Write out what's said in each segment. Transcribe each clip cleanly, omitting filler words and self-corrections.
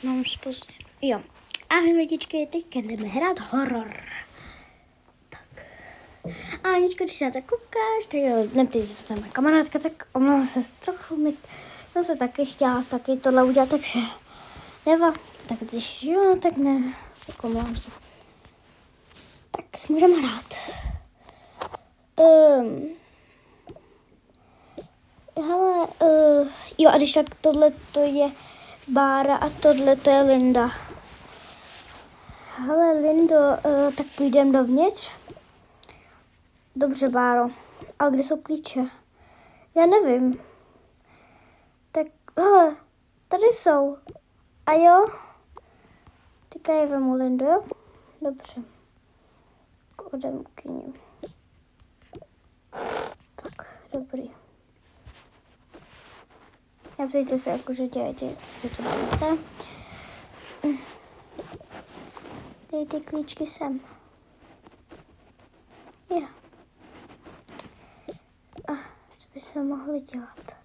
mám spozdě. Jo. Ahoj lidičky, teďka jdeme hrát horor. Tak. A Aničko, když se na to koukáš, tak jo, neptejte, co tam je kamarádka, tak omlouvám se trochu, jsem se taky chtěla taky tohle udělat, takže neva. Tak když jo, tak ne, tak omlouvám se. Tak můžeme hrát. Hele, jo a když tak tohle to je Bára a tohle to je Linda. Hele Lindo, tak půjdeme dovnitř? Dobře Báro, ale kde jsou klíče? Já nevím. Tak, hele, tady jsou. A jo? Teďka je vemu Lindo, jo? Dobře. Odemkni. Tak, dobrý. Neptejte se, jakože dělejte, že to dáte. Dej ty klíčky sem. Jo. A co by se mohli dělat?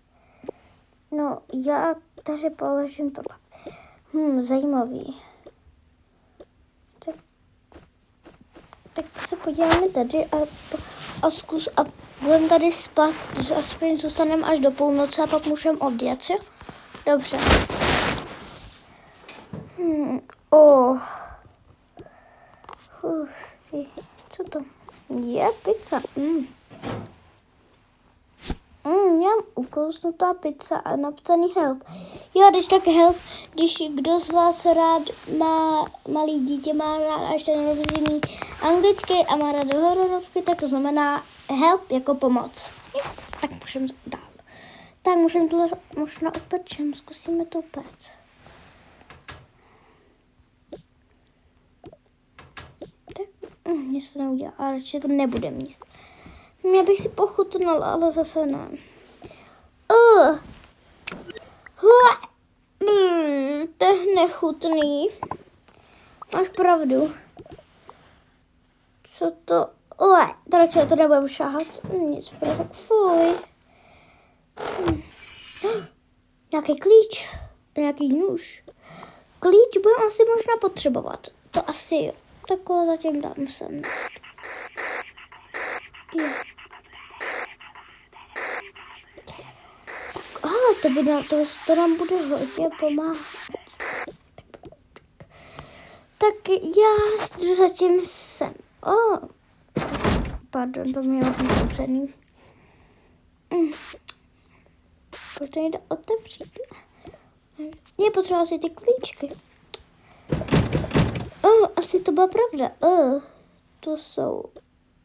No, já tady položím tohle. Zajímavý. Tak se podíváme tady a zkus a budeme tady spát, aspoň zůstaneme až do půlnoci a pak můžeme odjet, jo? Dobře. Co to? Je pizza. Mám ukousnutá pizza a napsaný help. Jo, když tak help, když kdo z vás rád má malý dítě, má rád až ten rozumí anglicky a má rád hororovky, tak to znamená help jako pomoc. Jo, tak můžeme dál. Tak můžeme tohle možná upečem, zkusíme to upéct. Tak, nic to neudělá, ale radši to nebude mít. Já bych si pochutnala, ale zase ne. To je nechutný. Máš pravdu. Co to? To radši to nebudem šáhat. Nic, tak fuj. Nějaký klíč. Nějaký nůž. Klíč budeme asi možná potřebovat. To asi jo. Takhle zatím dám sem. Jo. To nám bude hodně pomáhat. Tak já jdu zatím sem. Pardon, to mělo být zavřený. Proč to nejde otevřít? Je potřeba si ty klíčky. Asi to byla pravda. To jsou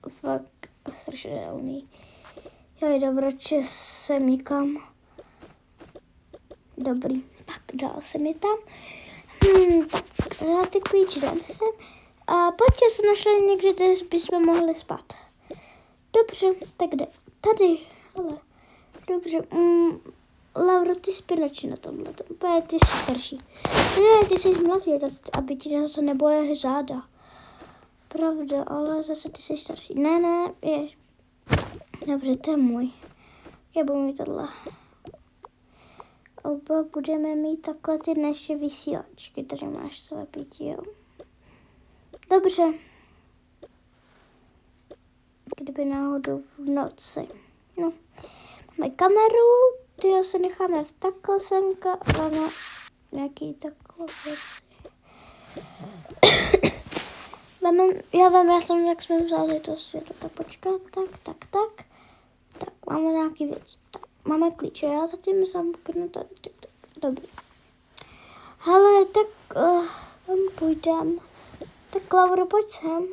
fakt strašidelný. Já jdu radši sem někam. Dobrý, tak dal jsem je tam. Tak já ty klíče dám sem. A pojďte se našli někde, kde bychom mohli spát. Dobře, tak jde. Tady, ale. Dobře, Laura, ty spěnači na tomhle. Ty jsi starší. Ne, ty jsi mladý, aby ti zase nebolely záda. Pravda, ale zase ty jsi starší. Ne, je. Dobře, to je můj. Já budu mít tohle. Oba budeme mít takhle ty naše vysílačky. Tady máš své pití, jo. Dobře. Kdyby náhodou v noci. No. Máme kameru. Ty se necháme v takhle semka. Máme nějaký takhle věci. Já jsem, jak jsme vzali to světlo. Tak počkat, tak. Tak, máme nějaký věc. Tak, máme klíče, já zatím zamknu tady. Dobrý. Hele, tak tam půjdem. Tak Laura, pojď sem.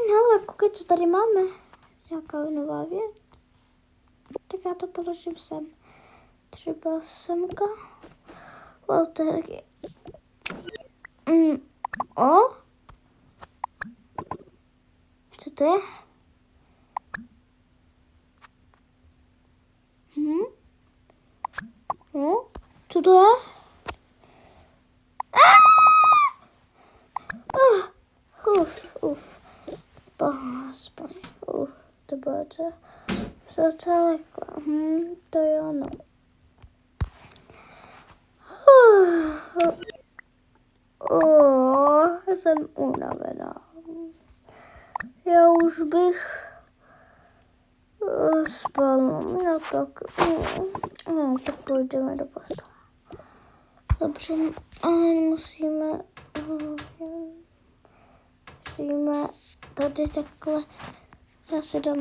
Hele, koukej, co tady máme. Nějaká nová věc. Tak já to položím sem. Třeba semka. Wow, to je taky. Co to je? Co to je? Aspoň. To bylo to. Docela lehko. To jo, no. jsem unavená. Já už bych spal. No tak půjdeme do postele. Dobře, ale musíme tady takhle. Já si dám.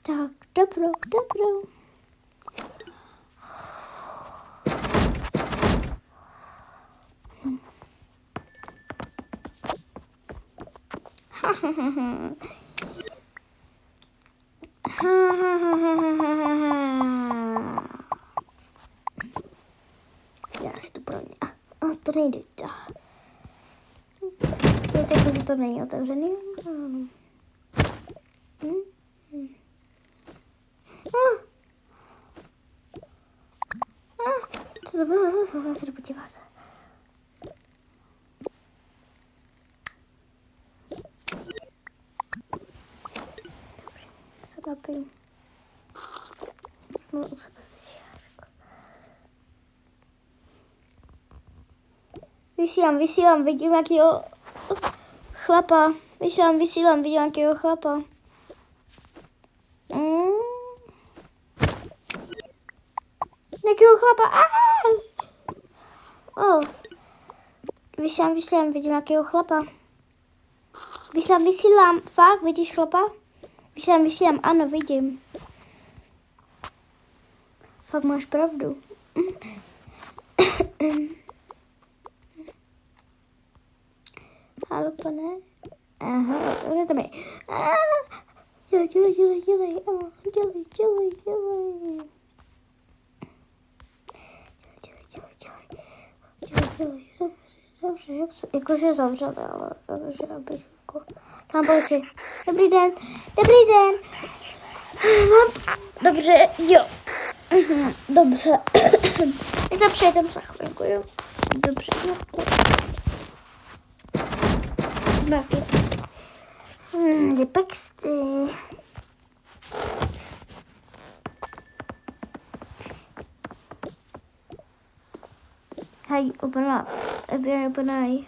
Tak, dobro. Já si to pro ně. A to nejde. Je to, že to není otevřený. Co to bylo? Já se jdu podívat. Se napím. No, u sebe vysílám, vidím jakýho chlapa. Vysílám, vidím jakýho chlapa. Jakýho chlapa? Vysílám, vidím jakýho chlapa. Vysílám, fakt, vidíš chlapa? Vysílám, ano, vidím. Fakt máš pravdu. Halo, pane? Aha, to tam je. Dělej. Zavře, jakože zavřeli, ale jakože abych jako... Tam policie. Dobrý den. Dobře, jo. Dobře. My to přejdeme za chvilku, jo. Dobře, jo. Lipexty. Hej, openaj.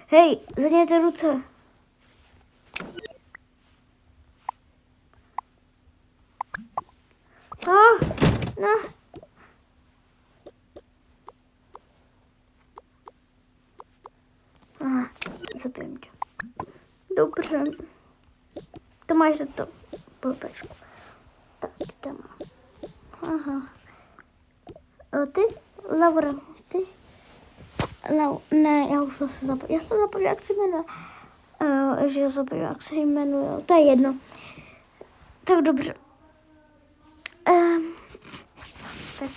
Hej, zvedněte ruce. No. Aha, zabijem tě. Dobře. To máš za to. Blbečku. Tak, tam. Aha. Ty? Laura, ty? Ne, já už jsem zapomněla. Já jsem zapomněla, jak se jmenuje. Že já zapomněla, jak se jmenuje. To je jedno. Tak dobře. Tak.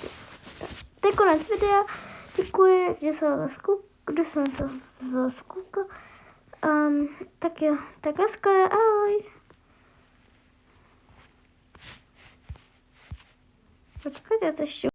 To je konec videa. Děkuji, že jsem to zaskoukal. Tak jo, tak laskové, ahoj. Počkejte, to ještě